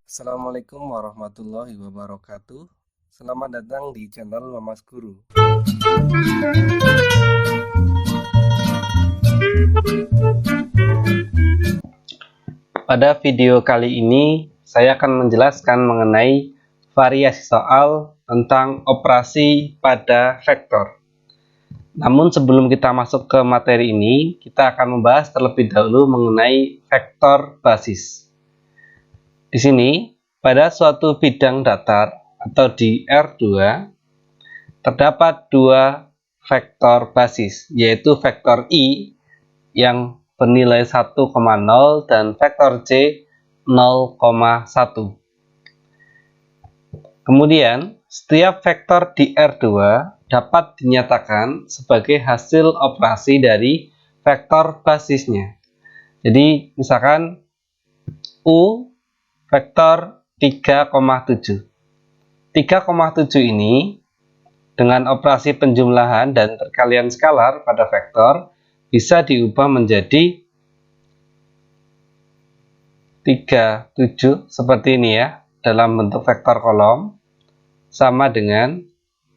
Assalamualaikum warahmatullahi wabarakatuh. Selamat datang di channel Mamas Guru. Pada video kali ini, saya akan menjelaskan mengenai variasi soal tentang operasi pada vektor. Namun sebelum kita masuk ke materi ini, kita akan membahas terlebih dahulu mengenai vektor basis. Di sini, pada suatu bidang datar atau di R2, terdapat dua vektor basis, yaitu vektor I yang bernilai 1,0 dan vektor C 0,1. Kemudian, setiap vektor di R2 dapat dinyatakan sebagai hasil operasi dari vektor basisnya. Jadi, misalkan U vektor 3,7. 3,7 ini dengan operasi penjumlahan dan perkalian skalar pada vektor bisa diubah menjadi 37 seperti ini ya, dalam bentuk vektor kolom, sama dengan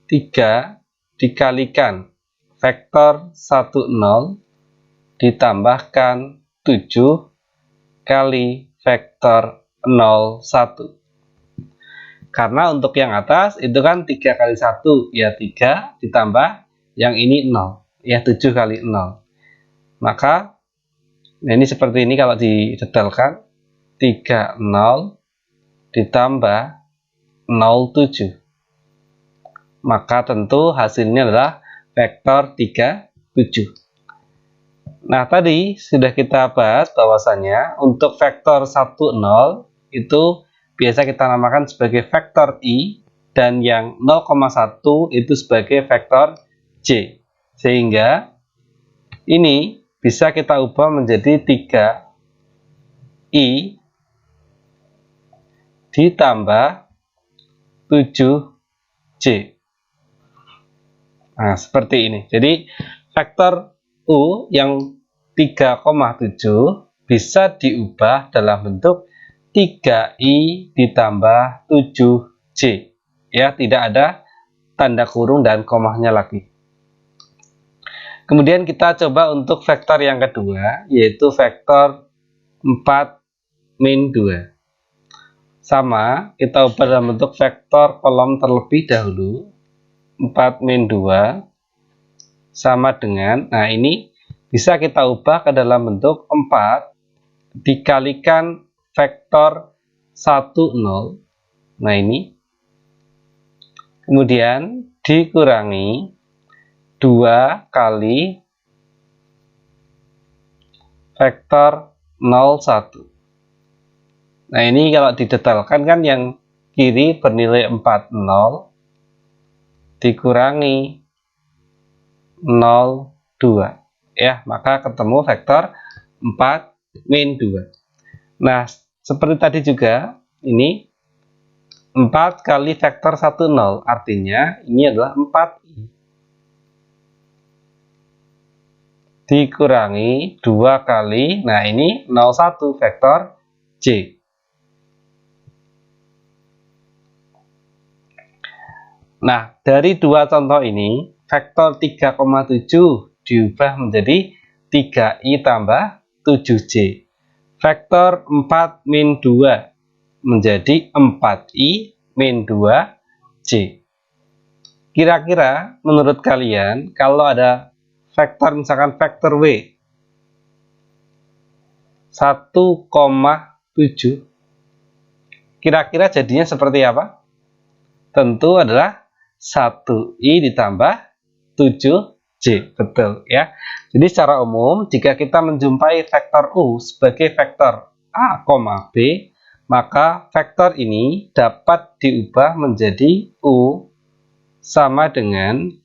3 dikalikan vektor 10 ditambahkan 7 kali vektor 01. Karena untuk yang atas itu kan 3 kali 1 ya 3 ditambah yang ini 0 ya 7 kali 0. Maka ini seperti ini kalau didetailkan 30 ditambah 07. Maka tentu hasilnya adalah vektor 37. Nah, tadi sudah kita bahas bahwasanya untuk vektor 10 itu biasa kita namakan sebagai vektor I dan yang 0,1 itu sebagai vektor J. Sehingga ini bisa kita ubah menjadi 3I ditambah 7J. Nah, seperti ini. Jadi, vektor U yang 3,7 bisa diubah dalam bentuk 3I ditambah 7J. Ya, tidak ada tanda kurung dan komanya lagi. Kemudian kita coba untuk vektor yang kedua, yaitu vektor 4 min 2. Sama, kita ubah dalam bentuk vektor kolom terlebih dahulu. 4 min 2 sama dengan, nah ini bisa kita ubah ke dalam bentuk 4 dikalikan vektor 10. Nah ini. Kemudian dikurangi 2 kali vektor 01. Nah ini kalau didetailkan kan yang kiri bernilai 40 dikurangi 02. Ya, maka ketemu vektor 4 min 2. Nah, seperti tadi juga, ini 4 kali vektor 10, artinya ini adalah 4I. Dikurangi 2 kali, nah ini 01 vektor J. Nah, dari dua contoh ini, vektor 3,7 diubah menjadi 3I tambah 7J. Vektor 4 min 2 menjadi 4I min 2J. Kira-kira menurut kalian, kalau ada vektor, misalkan vektor W 1,7, kira-kira jadinya seperti apa? Tentu adalah 1I ditambah 7J, betul ya. Jadi secara umum, jika kita menjumpai vektor U sebagai vektor A, B, maka vektor ini dapat diubah menjadi U sama dengan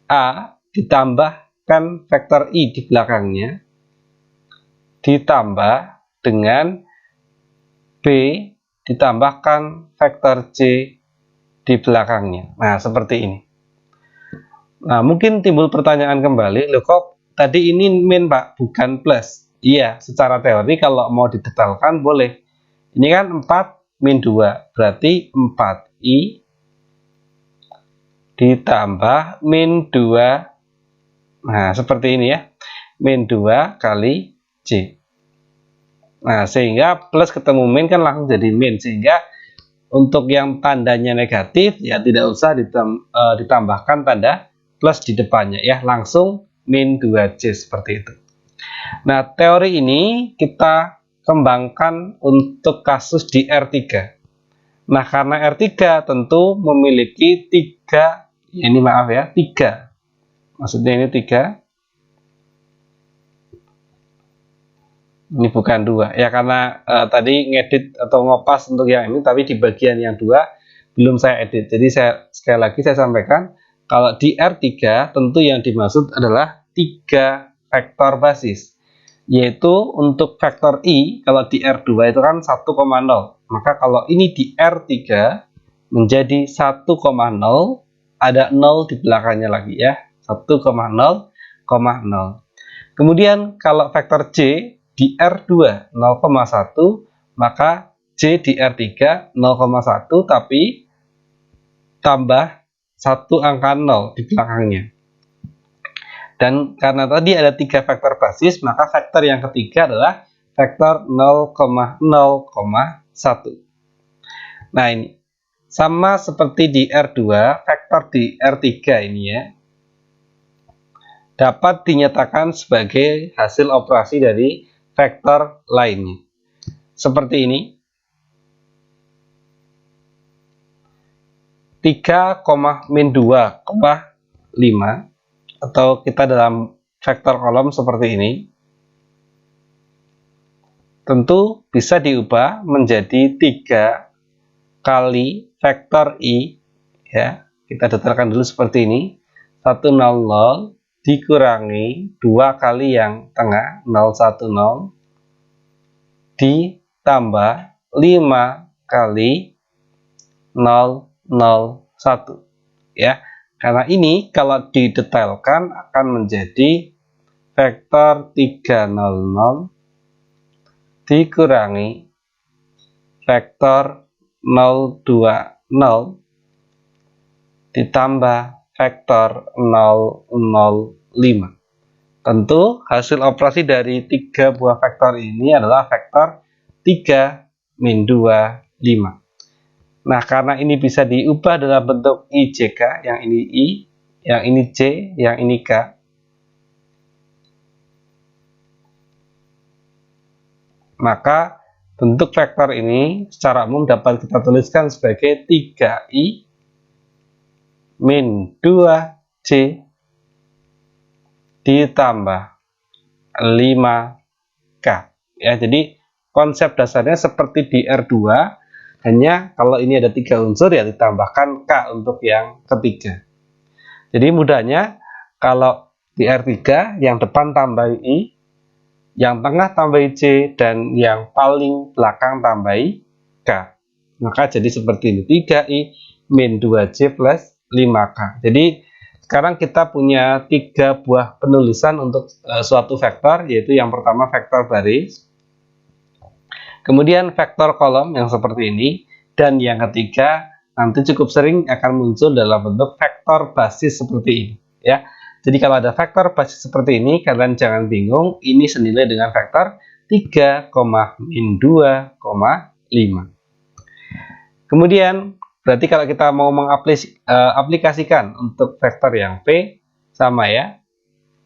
A ditambahkan vektor I di belakangnya, ditambah dengan B ditambahkan vektor J di belakangnya. Nah, seperti ini. Nah, mungkin timbul pertanyaan kembali, loh kok tadi ini min Pak, bukan plus? Iya, secara teori kalau mau didetailkan boleh. Ini kan 4 min 2, berarti 4i ditambah min 2. Nah, seperti ini ya. Min 2 kali C. Nah, sehingga plus ketemu min kan langsung jadi min. Sehingga untuk yang tandanya negatif, ya tidak usah ditambahkan tanda plus di depannya ya. Langsung min 2C seperti itu. Nah, teori ini kita kembangkan untuk kasus di R3. Nah, karena R3 tentu memiliki 3, ini maaf ya, 3. Maksudnya ini 3. Ini bukan 2. Ya, karena tadi ngedit atau ngopas untuk yang ini, tapi di bagian yang 2 belum saya edit. Jadi sekali lagi saya sampaikan, kalau di R3 tentu yang dimaksud adalah 3 vektor basis. Yaitu untuk vektor I, kalau di R2 itu kan 1,0. Maka kalau ini di R3 menjadi 1,0, ada 0 di belakangnya lagi ya. 1,0,0. Kemudian kalau vektor J di R2 0,1, maka J di R3 0,1 tapi tambah 1 angka 0 di belakangnya. Dan karena tadi ada 3 vektor basis, maka vektor yang ketiga adalah vektor 0,0,1. Nah, ini sama seperti di R2, vektor di R3 ini ya dapat dinyatakan sebagai hasil operasi dari vektor lainnya. Seperti ini. 3, min 2,5, atau kita dalam vektor kolom seperti ini, tentu bisa diubah menjadi 3 kali vektor I ya. Kita detailkan dulu seperti ini. 100 dikurangi 2 kali yang tengah 010 ditambah 5 kali 001 ya. Karena ini kalau didetailkan akan menjadi vektor 300 dikurangi vektor 020 ditambah vektor 005. Tentu hasil operasi dari 3 buah vektor ini adalah vektor 3, min 2, 5. Nah, karena ini bisa diubah dalam bentuk IJK, yang ini I, yang ini J, yang ini K. Maka bentuk vektor ini secara umum dapat kita tuliskan sebagai 3I min 2J ditambah 5K. Ya, jadi konsep dasarnya seperti di R2, hanya kalau ini ada 3 unsur ya ditambahkan K untuk yang ketiga. Jadi mudahnya kalau di R3 yang depan tambah I, yang tengah tambah C, dan yang paling belakang tambah K. Maka jadi seperti ini, 3I min 2C plus 5K. Jadi sekarang kita punya 3 buah penulisan untuk suatu vektor, yaitu yang pertama vektor baris, kemudian vektor kolom yang seperti ini, dan yang ketiga nanti cukup sering akan muncul dalam bentuk vektor basis seperti ini ya. Jadi kalau ada vektor basis seperti ini, kalian jangan bingung, ini senilai dengan vektor 3, min 2,5. Kemudian berarti kalau kita mau mengaplikasikan untuk vektor yang P, sama ya,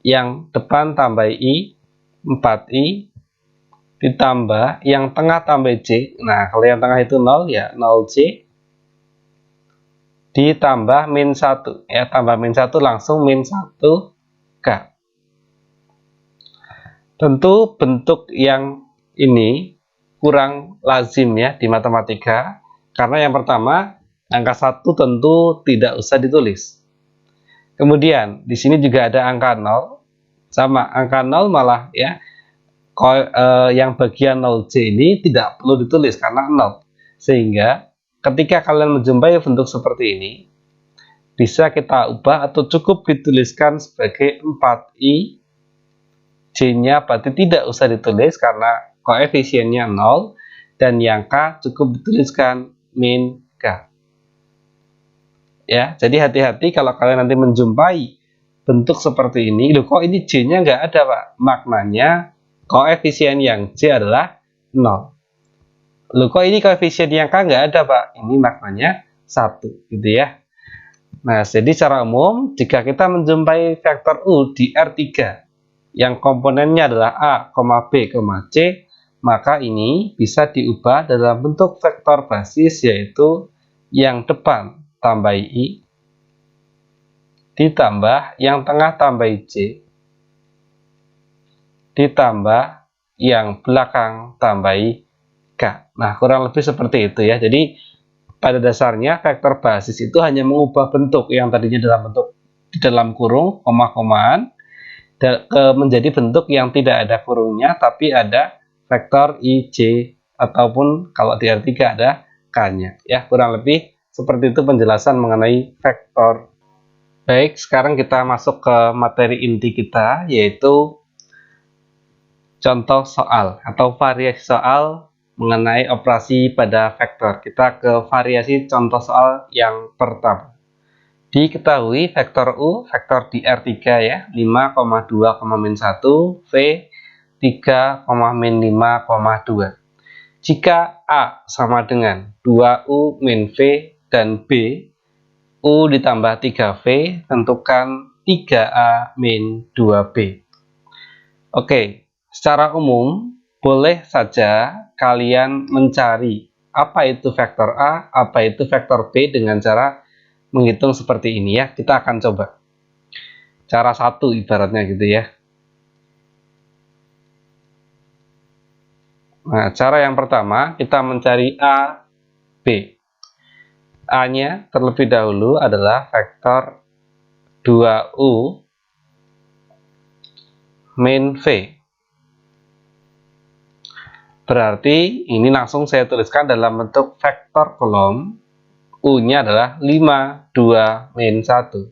yang depan tambah I, 4I, ditambah yang tengah tambah C. Nah, kalau yang tengah itu 0 ya 0C ditambah min 1 ya, tambah min 1 langsung min 1K. Tentu bentuk yang ini kurang lazim ya di matematika, karena yang pertama angka 1 tentu tidak usah ditulis. Kemudian di sini juga ada angka 0, sama angka 0 malah ya, yang bagian 0C ini tidak perlu ditulis karena 0. Sehingga ketika kalian menjumpai bentuk seperti ini, bisa kita ubah atau cukup dituliskan sebagai 4I J-nya berarti tidak usah ditulis karena koefisiennya 0, dan yang K cukup dituliskan min K. Ya, jadi hati-hati kalau kalian nanti menjumpai bentuk seperti ini. Loh, kok ini J-nya nggak ada, Pak? Maknanya koefisien yang J adalah 0. Loh, kok ini koefisien yang K nggak ada, Pak? Ini maknanya 1, gitu ya. Nah, jadi secara umum, jika kita menjumpai vektor U di R3 yang komponennya adalah A, B, C, maka ini bisa diubah dalam bentuk vektor basis, yaitu yang depan tambah I, ditambah yang tengah tambah J, ditambah yang belakang tambah K. Nah, kurang lebih seperti itu ya. Jadi, pada dasarnya vektor basis itu hanya mengubah bentuk yang tadinya dalam bentuk di dalam kurung, koma-komaan, menjadi bentuk yang tidak ada kurungnya, tapi ada vektor IJ, ataupun kalau di R3 ada K-nya. Ya, kurang lebih seperti itu penjelasan mengenai vektor. Baik, sekarang kita masuk ke materi inti kita, yaitu contoh soal atau variasi soal mengenai operasi pada vektor. Kita ke variasi contoh soal yang pertama. Diketahui vektor U, vektor di R3 ya, 5,2,-1, V 3,-5,2. Jika A sama dengan 2U min V dan B, U ditambah 3V, tentukan 3A min 2B. Oke, secara umum, boleh saja kalian mencari apa itu vektor A, apa itu vektor B dengan cara menghitung seperti ini ya. Kita akan coba. Cara satu ibaratnya gitu ya. Nah, cara yang pertama, kita mencari A, B. A-nya terlebih dahulu adalah vektor 2U min V. Berarti ini langsung saya tuliskan dalam bentuk vektor kolom. U-nya adalah 5, 2, min 1.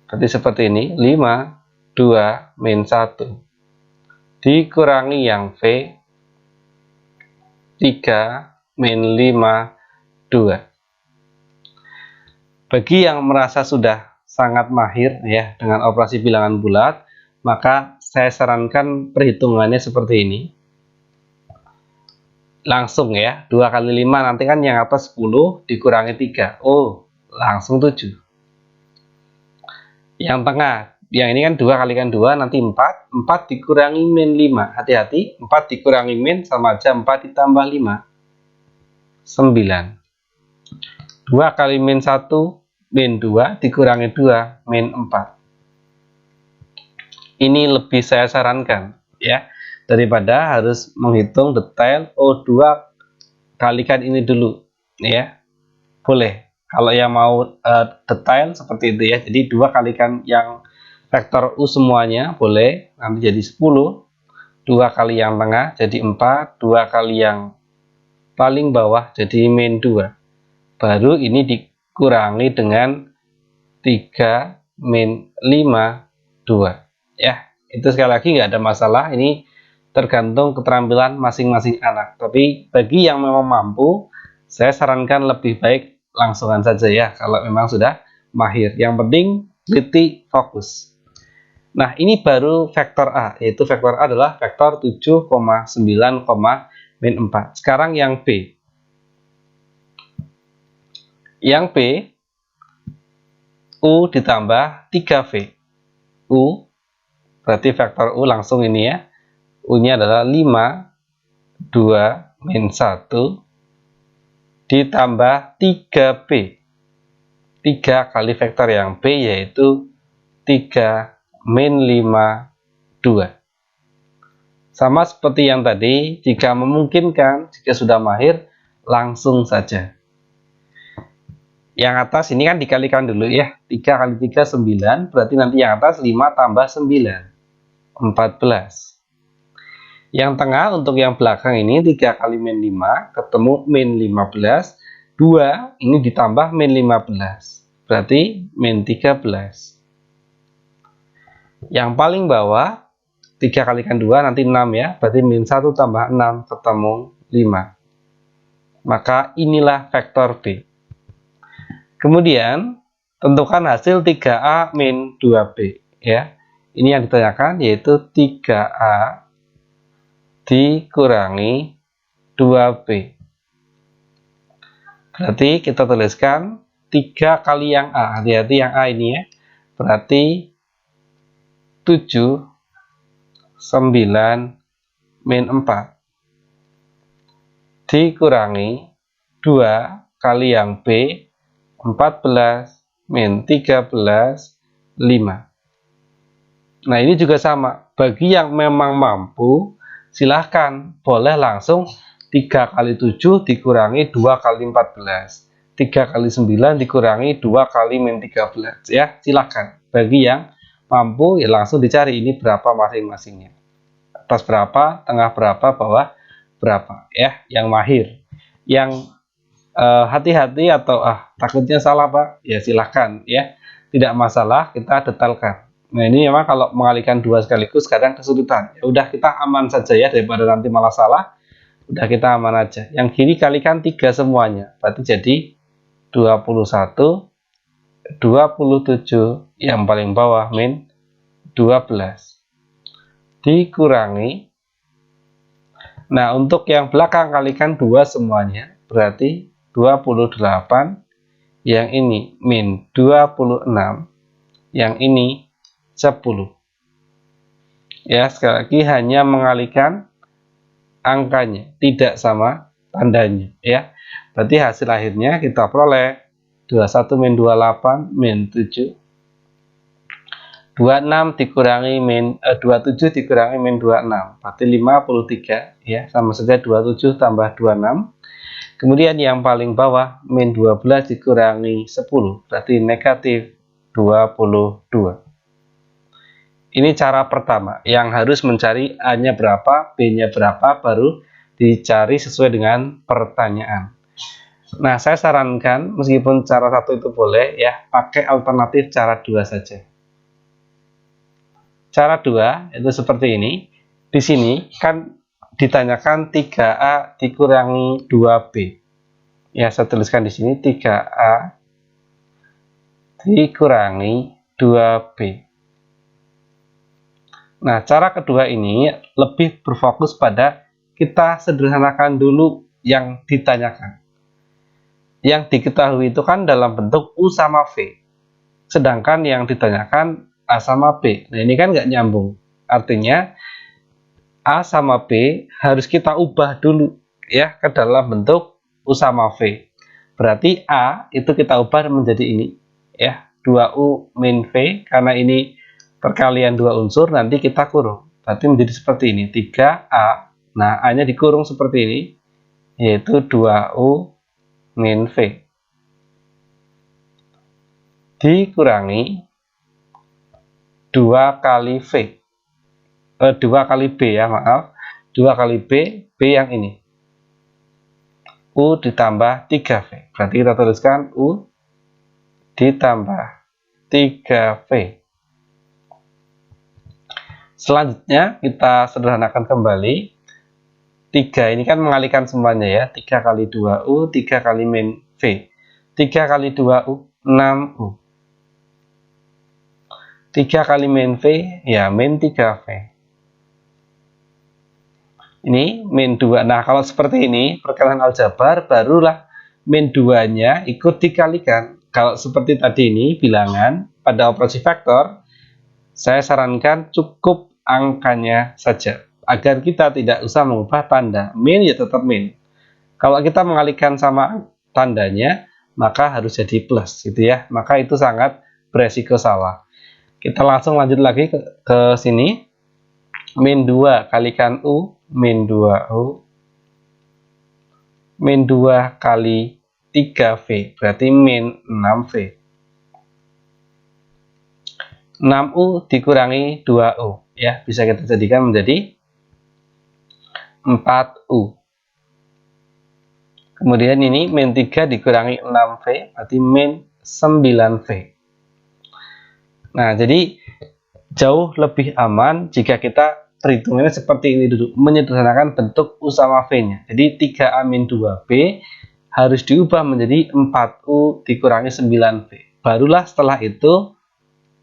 Berarti seperti ini, 5, 2, min 1. Dikurangi yang V, 3, min 5, 2. Bagi yang merasa sudah sangat mahir ya dengan operasi bilangan bulat, maka saya sarankan perhitungannya seperti ini. Langsung ya, 2 kali 5 nanti kan yang atas 10 dikurangi 3. Oh, langsung 7. Yang tengah, yang ini kan 2 kalikan 2 nanti 4. 4 dikurangi min 5. Hati-hati, 4 dikurangi min sama aja 4 ditambah 5. 9. 2 kali min 1 min 2 dikurangi 2 min 4. Ini lebih saya sarankan ya, daripada harus menghitung detail. Oh, 2 kalikan ini dulu ya. Boleh kalau yang mau detail seperti itu ya. Jadi 2 kalikan yang vektor U semuanya boleh, nanti jadi 10. 2 kali yang tengah jadi 4. 2 kali yang paling bawah jadi min 2. Baru ini dikurangi dengan 3 min 5, 2 ya. Itu sekali lagi nggak ada masalah, ini tergantung keterampilan masing-masing anak. Tapi bagi yang memang mampu, saya sarankan lebih baik langsungan saja ya kalau memang sudah mahir. Yang penting teliti, fokus. Nah, ini baru vektor A, yaitu vektor A adalah vektor 7,9, min 4. Sekarang yang B. Yang B, U ditambah 3V. U, berarti vektor U langsung ini ya. U-nya adalah 5, 2, min 1, ditambah 3B. 3 kali vektor yang B, yaitu 3, min 5, 2. Sama seperti yang tadi, jika memungkinkan, jika sudah mahir, langsung saja. Yang atas ini kan dikalikan dulu ya. 3 kali 3, 9. Berarti nanti yang atas 5 tambah 9. 14. Yang tengah untuk yang belakang ini 3 kali min 5. Ketemu min 15. 2 ini ditambah min 15. Berarti min 13. Yang paling bawah 3 kalikan 2 nanti 6 ya, berarti min 1 tambah 6 ketemu 5. Maka inilah vektor B. Kemudian tentukan hasil 3A min 2B ya. Ini yang ditanyakan yaitu 3A dikurangi 2B. Berarti kita tuliskan 3 kali yang A. Hati-hati yang A ini ya. Berarti 7, 9, min 4. Dikurangi 2 kali yang B, 14, min 13, 5. Nah ini juga sama. Bagi yang memang mampu, silahkan boleh langsung 3 kali 7 dikurangi 2 kali 14. 3 kali 9 dikurangi 2 kali min 13 ya, silahkan. Bagi yang mampu ya langsung dicari ini berapa masing-masingnya. Atas berapa, tengah berapa, bawah berapa ya, yang mahir. Yang hati-hati atau takutnya salah Pak, ya silahkan ya. Tidak masalah, kita detailkan. Nah ini memang kalau mengalihkan 2 sekaligus kadang kesulitan. Ya udah kita aman saja ya, daripada nanti malah salah. Udah kita aman aja. Yang kiri kalikan 3 semuanya. Berarti jadi 21, 27, yang paling bawah min 12. Dikurangi. Nah untuk yang belakang kalikan 2 semuanya. Berarti 28. Yang ini min 26. Yang ini 10. Ya, sekali lagi hanya mengalihkan angkanya, tidak sama tandanya ya. Berarti hasil akhirnya kita peroleh 21 min 28 min 7. 26 dikurangi min 27 dikurangi min 26. Berarti 53 ya, sama saja 27 tambah 26. Kemudian yang paling bawah min 12 dikurangi 10. Berarti negatif 22. Ini cara pertama yang harus mencari A-nya berapa, B-nya berapa, baru dicari sesuai dengan pertanyaan. Nah, saya sarankan meskipun cara satu itu boleh ya, pakai alternatif cara 2 saja. Cara 2 itu seperti ini. Di sini kan ditanyakan 3A dikurangi 2B. Ya, saya tuliskan di sini 3A dikurangi 2B. Nah, cara kedua ini lebih berfokus pada kita sederhanakan dulu yang ditanyakan. Yang diketahui itu kan dalam bentuk U sama V. Sedangkan yang ditanyakan A sama B. Nah, ini kan nggak nyambung. Artinya, A sama B harus kita ubah dulu ya ke dalam bentuk U sama V. Berarti A itu kita ubah menjadi ini ya, 2U min V, karena ini perkalian 2 unsur, nanti kita kurung. Berarti menjadi seperti ini, 3A. Nah, A-nya dikurung seperti ini, yaitu 2U min V. Dikurangi 2 kali V. 2 kali B ya, maaf. 2 kali B, B yang ini. U ditambah 3V. Berarti kita tuliskan U ditambah 3V. Selanjutnya kita sederhanakan kembali. 3 ini kan mengalihkan semuanya ya. 3 kali 2U, 3 kali min V. 3 kali 2U, 6U. 3 kali min V, ya min 3V. Ini min 2. Nah, kalau seperti ini, perkalian aljabar, barulah min 2-nya ikut dikalikan. Kalau seperti tadi ini, bilangan, pada operasi vektor, saya sarankan cukup angkanya saja agar kita tidak usah mengubah tanda. Min ya tetap min. Kalau kita mengalihkan sama tandanya, maka harus jadi plus gitu ya. Maka itu sangat beresiko salah. Kita langsung lanjut lagi ke sini. Min 2 kalikan U, min 2U. Min 2 kali 3V, berarti min 6V. 6U dikurangi 2U ya, bisa kita jadikan menjadi 4U. Kemudian ini min 3 dikurangi 6V, berarti min 9V. Nah, jadi jauh lebih aman jika kita perhitungannya seperti ini dulu, menyederhanakan bentuk U sama V-nya. Jadi 3A-2B harus diubah menjadi 4U dikurangi 9V. Barulah setelah itu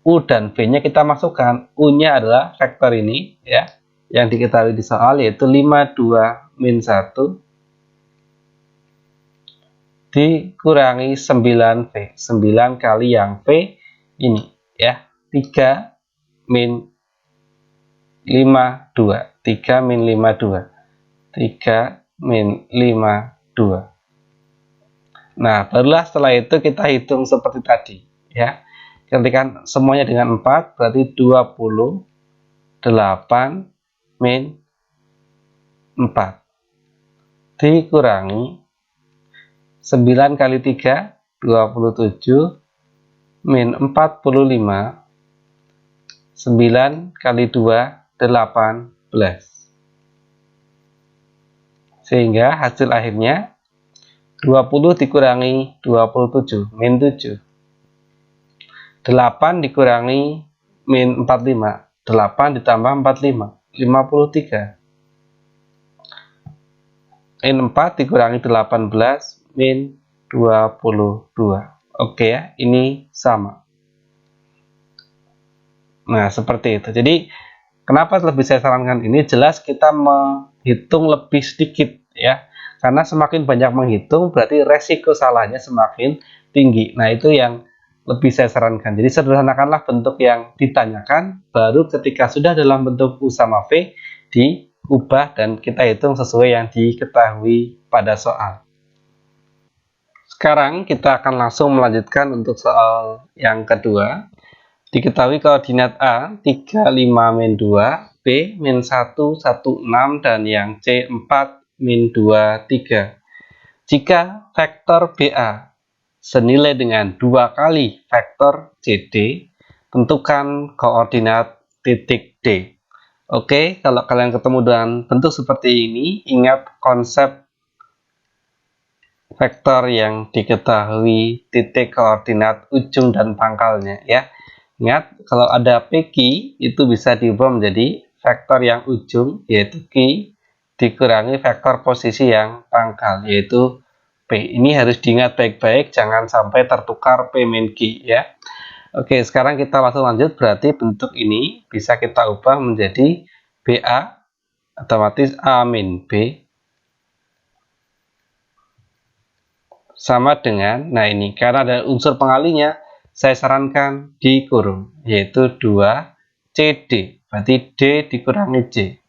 U dan V-nya kita masukkan. U-nya adalah vektor ini ya, yang diketahui di soal, yaitu 52-1 dikurangi 9V. 9 kali yang V ini ya, 3 min 52. 3 min 52. 3 min 52. Nah, barulah setelah itu kita hitung seperti tadi ya. Ketika semuanya dengan 4 berarti 28 min 4 dikurangi 9 kali 3 27 min 45, 9 kali 2 18. Sehingga hasil akhirnya 20 dikurangi 27 min 7. 8 dikurangi min 45, 8 ditambah 45, 53. Min 4 dikurangi 18 min 22. Oke ya, ini sama. Nah, seperti itu. Jadi, kenapa lebih saya sarankan ini? Jelas kita menghitung lebih sedikit ya. Karena semakin banyak menghitung, berarti resiko salahnya semakin tinggi. Nah, itu yang lebih saya sarankan. Jadi, sederhanakanlah bentuk yang ditanyakan, baru ketika sudah dalam bentuk U sama V, diubah dan kita hitung sesuai yang diketahui pada soal. Sekarang kita akan langsung melanjutkan untuk soal yang kedua. Diketahui koordinat A 35 min 2, B min 1 16 dan yang C 4 min 2 3. Jika vektor BA senilai dengan 2 kali vektor CD, tentukan koordinat titik D. Oke, kalau kalian ketemu dengan bentuk seperti ini, ingat konsep vektor yang diketahui titik koordinat ujung dan pangkalnya ya. Ingat, kalau ada PQ itu bisa diubah menjadi vektor yang ujung yaitu Q dikurangi vektor posisi yang pangkal yaitu P. Ini harus diingat baik-baik, jangan sampai tertukar P min Q ya. Oke, sekarang kita langsung lanjut. Berarti bentuk ini bisa kita ubah menjadi BA otomatis A min B sama dengan, nah ini karena ada unsur pengalinya, saya sarankan dikurung, yaitu 2CD, berarti D dikurangi C.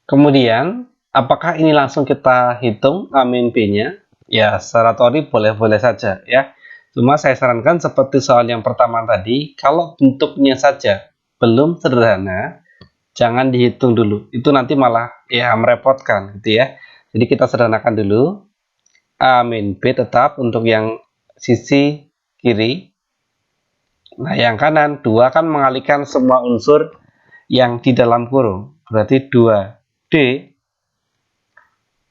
Kemudian, apakah ini langsung kita hitung A min B-nya? Ya, secara teori boleh-boleh saja ya. Cuma saya sarankan seperti soal yang pertama tadi, kalau bentuknya saja belum sederhana, jangan dihitung dulu, itu nanti malah ya merepotkan gitu ya. Jadi kita sederhanakan dulu. A min B tetap untuk yang sisi kiri. Nah, yang kanan 2 kan mengalihkan semua unsur yang di dalam kurung. Berarti 2D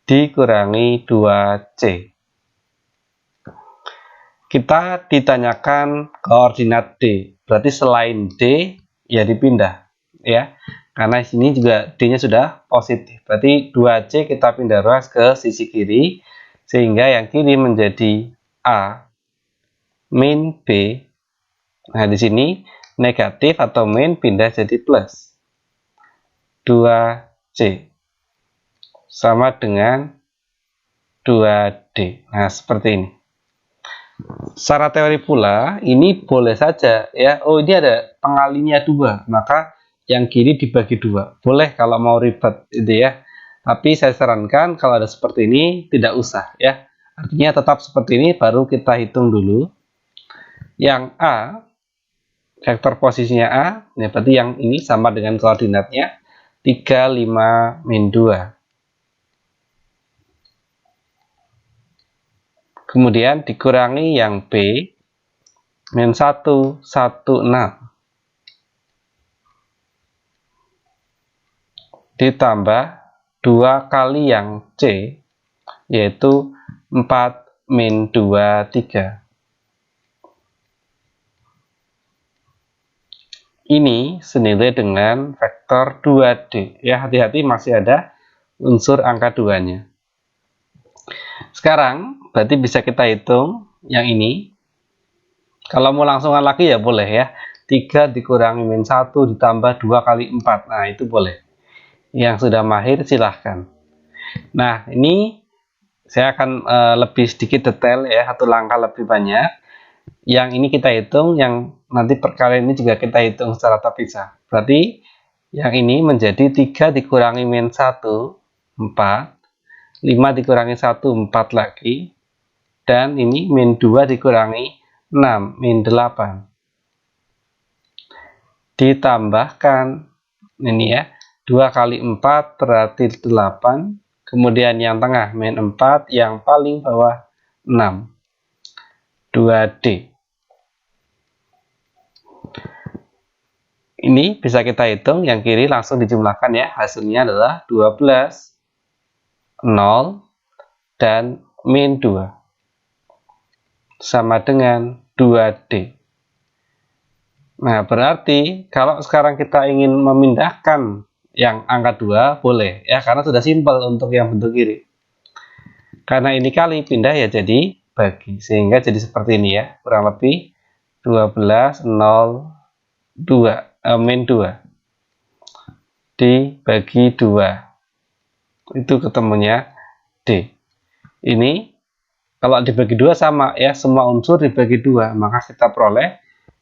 dikurangi 2C. Kita ditanyakan koordinat D. Berarti selain D ya dipindah ya. Karena sini juga D-nya sudah positif. Berarti 2C kita pindah ruas ke sisi kiri. Sehingga yang kiri menjadi A min B. Nah, di sini negatif atau min pindah jadi plus. 2C sama dengan 2D. Nah, seperti ini. Secara teori pula, ini boleh saja ya. Oh, ini ada pengalinya 2. Maka yang kiri dibagi 2. Boleh kalau mau ribet itu ya. Tapi saya sarankan kalau ada seperti ini tidak usah ya. Artinya tetap seperti ini baru kita hitung dulu. Yang A, vektor posisinya A, ya berarti yang ini sama dengan koordinatnya 3, 5, min 2. Kemudian dikurangi yang B, min 1, 1, 6. Ditambah 2 kali yang C, yaitu 4 min 2, 3. ini senilai dengan vektor 2D. Ya, hati-hati masih ada unsur angka 2-nya. Sekarang berarti bisa kita hitung yang ini. Kalau mau langsungan lagi ya boleh ya. 3 dikurangi min 1 ditambah 2 kali 4. Nah, itu boleh. Yang sudah mahir silahkan. Nah, ini saya akan lebih sedikit detail ya, satu langkah lebih banyak. Yang ini kita hitung, yang nanti perkalian ini juga kita hitung secara terpisah. Berarti yang ini menjadi 3 dikurangi min 1, 4. 5 dikurangi 1, 4 lagi. Dan ini min 2 dikurangi 6, min 8. Ditambahkan ini ya, 2 kali 4 berarti 8. Kemudian yang tengah min 4, yang paling bawah 6. 2D. Ini bisa kita hitung, yang kiri langsung dijumlahkan ya. Hasilnya adalah 12, 0, dan min 2. Sama dengan 2D. Nah, berarti kalau sekarang kita ingin memindahkan yang angka 2, boleh ya, karena sudah simpel untuk yang bentuk kiri. Karena ini kali, pindah ya jadi bagi, sehingga jadi seperti ini ya, kurang lebih 12, 0, 2, min 2 dibagi 2, itu ketemunya D. Ini kalau dibagi 2 sama ya, semua unsur dibagi 2, maka kita peroleh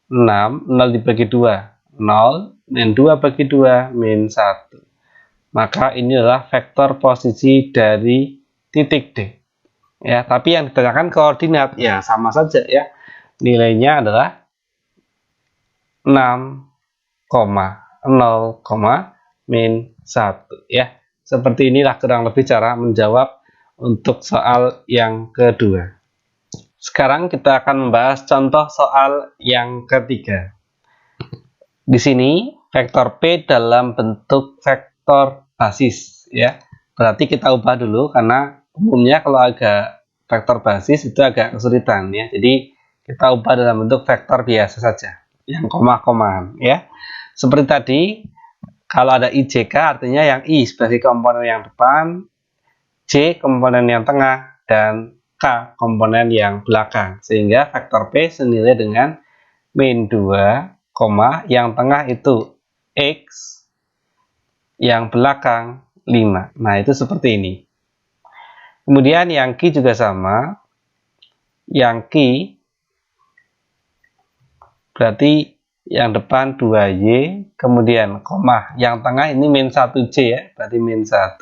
6, 0 dibagi 2, 0, min 2 bagi 2, min 1. Maka ini adalah vektor posisi dari titik D. Ya, tapi yang ditanyakan koordinat, ya sama saja ya. Nilainya adalah 6, 0, min 1 ya. Seperti inilah kurang lebih cara menjawab untuk soal yang kedua. Sekarang kita akan membahas contoh soal yang ketiga. Di sini vektor P dalam bentuk vektor basis ya. Berarti kita ubah dulu, karena umumnya kalau agak vektor basis itu agak kesulitan ya. Jadi kita ubah dalam bentuk vektor biasa saja, yang koma-komaan ya. Seperti tadi, kalau ada IJK artinya yang I sebagai komponen yang depan, J komponen yang tengah, dan K komponen yang belakang. Sehingga vektor P senilai dengan min 2, yang tengah itu X, yang belakang 5. Nah, itu seperti ini. Kemudian yang Q juga sama. Yang Q berarti yang depan 2Y, kemudian koma, yang tengah ini min 1J ya, berarti min 1.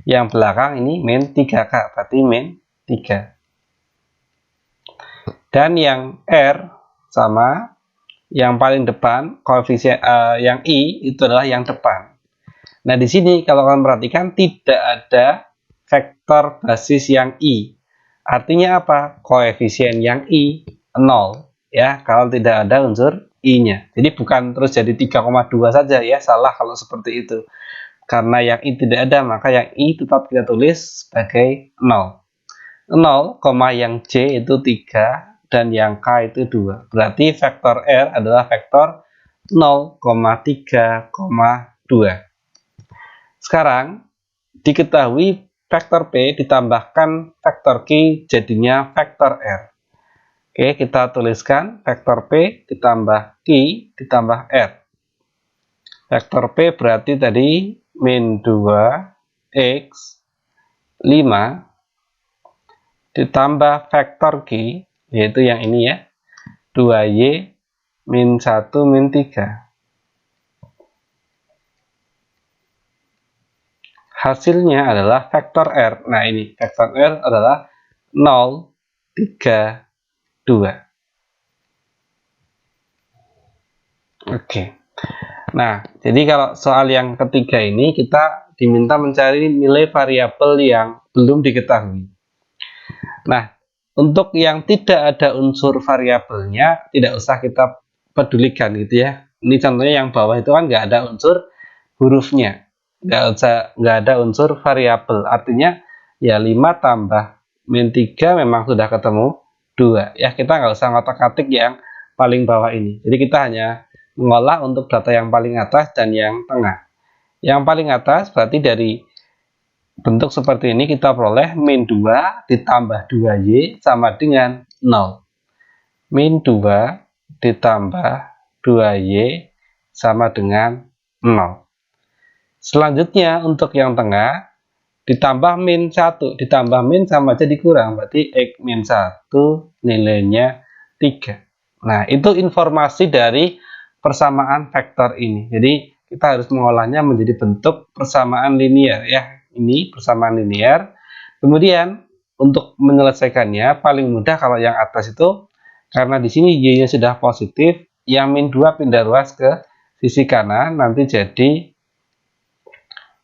Yang belakang ini min 3K, berarti min 3. Dan yang R sama, yang paling depan, koefisien yang I itu adalah yang depan. Nah, di sini kalau kalian perhatikan tidak ada vektor basis yang I. Artinya apa? Koefisien yang I 0 ya, kalau tidak ada unsur I-nya. Jadi bukan terus jadi 3,2 saja ya, salah kalau seperti itu. Karena yang I tidak ada, maka yang I tetap kita tulis sebagai 0. 0, yang J itu 3 dan yang K itu 2. Berarti vektor R adalah vektor 0, 3, 2. Sekarang diketahui vektor P ditambahkan vektor Q jadinya vektor R. Oke, kita tuliskan vektor P ditambah Q ditambah R. Vektor P berarti tadi min 2X 5 ditambah vektor Q, yaitu yang ini ya, 2Y min 1 min 3. Hasilnya adalah vektor R. Nah, ini vektor R adalah 0, 3, 2. Oke. Nah, jadi kalau soal yang ketiga ini kita diminta mencari nilai variabel yang belum diketahui. Nah, untuk yang tidak ada unsur variabelnya tidak usah kita pedulikan gitu ya. Ini contohnya yang bawah itu kan nggak ada unsur hurufnya, nggak ada unsur variabel. Artinya ya 5 tambah min 3 memang sudah ketemu 2 ya. Kita nggak usah ngotak-atik yang paling bawah ini. Jadi kita hanya mengolah untuk data yang paling atas dan yang tengah. Yang paling atas berarti dari bentuk seperti ini kita peroleh min 2 ditambah 2Y sama dengan 0. Min 2 ditambah 2Y sama dengan 0. Selanjutnya untuk yang tengah, ditambah min 1, ditambah min sama aja dikurang, berarti X min 1 nilainya 3. Nah, itu informasi dari persamaan vektor ini. Jadi, kita harus mengolahnya menjadi bentuk persamaan linear ya. Ini persamaan linear. Kemudian, untuk menyelesaikannya paling mudah kalau yang atas itu, karena di sini Y-nya sudah positif, yang min 2 pindah ruas ke sisi kanan, nanti jadi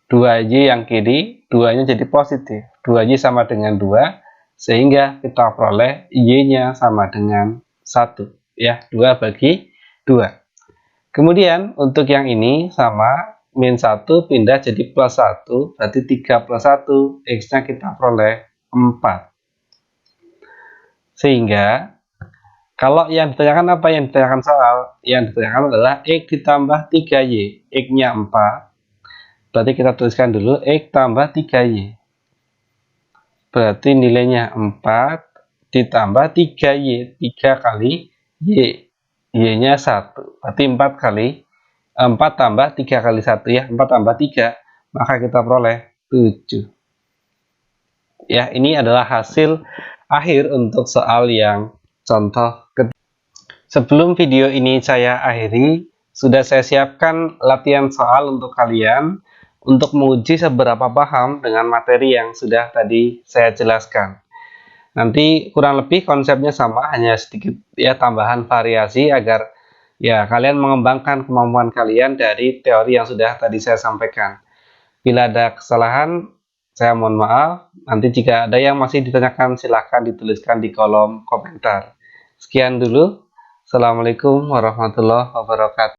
2Y yang kiri, 2-nya jadi positif. 2Y sama dengan 2, sehingga kita peroleh Y-nya sama dengan 1. Ya, 2 bagi 2. Kemudian, untuk yang ini sama, min 1 pindah jadi plus 1, berarti 3 plus 1, X-nya kita peroleh 4. Sehingga, kalau yang ditanyakan apa yang ditanyakan soal? Yang ditanyakan adalah X ditambah 3Y. X-nya 4. Berarti kita tuliskan dulu X tambah 3Y. Berarti nilainya 4 ditambah 3Y. 3 kali Y. Y-nya 1. Berarti 4 kali 4 tambah 3 kali 1 ya. 4 tambah 3. Maka kita peroleh 7. Ya, ini adalah hasil akhir untuk soal yang contoh ketiga. Sebelum video ini saya akhiri, sudah saya siapkan latihan soal untuk kalian untuk menguji seberapa paham dengan materi yang sudah tadi saya jelaskan. Nanti kurang lebih konsepnya sama, hanya sedikit ya tambahan variasi agar ya kalian mengembangkan kemampuan kalian dari teori yang sudah tadi saya sampaikan. Bila ada kesalahan, saya mohon maaf. Nanti jika ada yang masih ditanyakan, silahkan dituliskan di kolom komentar. Sekian dulu. Assalamualaikum warahmatullahi wabarakatuh.